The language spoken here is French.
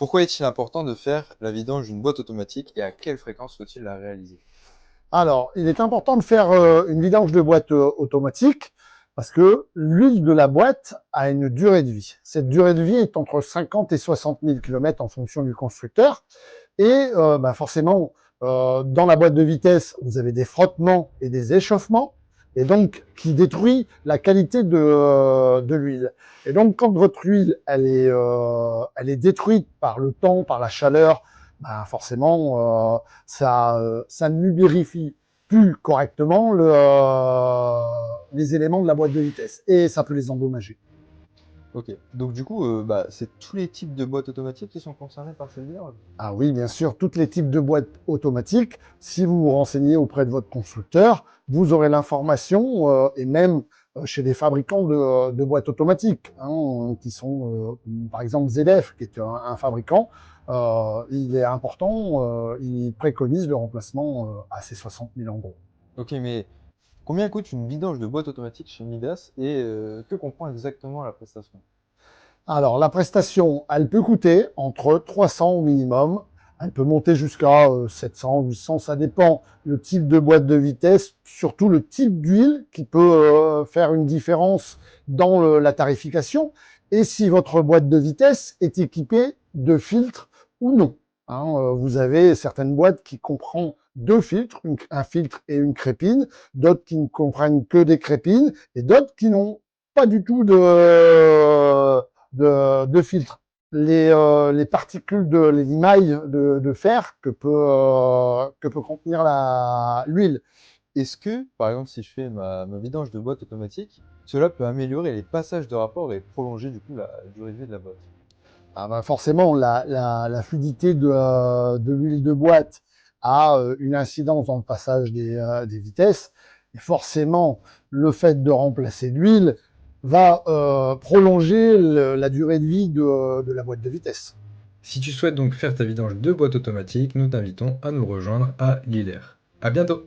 Pourquoi est-il important de faire la vidange d'une boîte automatique et à quelle fréquence faut-il la réaliser? Alors, il est important de faire une vidange de boîte automatique parce que l'huile de la boîte a une durée de vie. Cette durée de vie est entre 50 et 60 000 km en fonction du constructeur. Et forcément, dans la boîte de vitesse, vous avez des frottements et des échauffements, et donc qui détruit la qualité de l'huile. Et donc, quand votre huile, elle est détruite par le temps, par la chaleur, forcément, ça ne lubrifie plus correctement les éléments de la boîte de vitesse, et ça peut les endommager. Ok, donc du coup, c'est tous les types de boîtes automatiques qui sont concernés par cette vidange? Ah oui, bien sûr, tous les types de boîtes automatiques. Si vous vous renseignez auprès de votre constructeur, vous aurez l'information et même chez des fabricants de boîtes automatiques, hein, qui sont, par exemple, ZF, qui est un fabricant. Il est important, il préconise le remplacement à ces 60 000 euros. Ok, mais combien coûte une vidange de boîte automatique chez Midas et que comprend exactement la prestation? Alors, la prestation, elle peut coûter entre 300 au minimum. Elle peut monter jusqu'à 700, 800. Ça dépend le type de boîte de vitesse, surtout le type d'huile qui peut faire une différence dans la tarification. Et si votre boîte de vitesse est équipée de filtres ou non. Hein, vous avez certaines boîtes qui comprennent deux filtres, un filtre et une crépine, d'autres qui ne comprennent que des crépines, et d'autres qui n'ont pas du tout de filtre. Les particules de l'émail de fer que peut contenir l'huile. Est-ce que, par exemple, si je fais ma vidange de boîte automatique, cela peut améliorer les passages de rapport et prolonger du coup la durée de vie de la boîte? Forcément, la fluidité de l'huile de boîte a une incidence dans le passage des vitesses. Et forcément, le fait de remplacer l'huile va prolonger la durée de vie de la boîte de vitesse. Si tu souhaites donc faire ta vidange de boîte automatique, nous t'invitons à nous rejoindre à Lillers. À bientôt!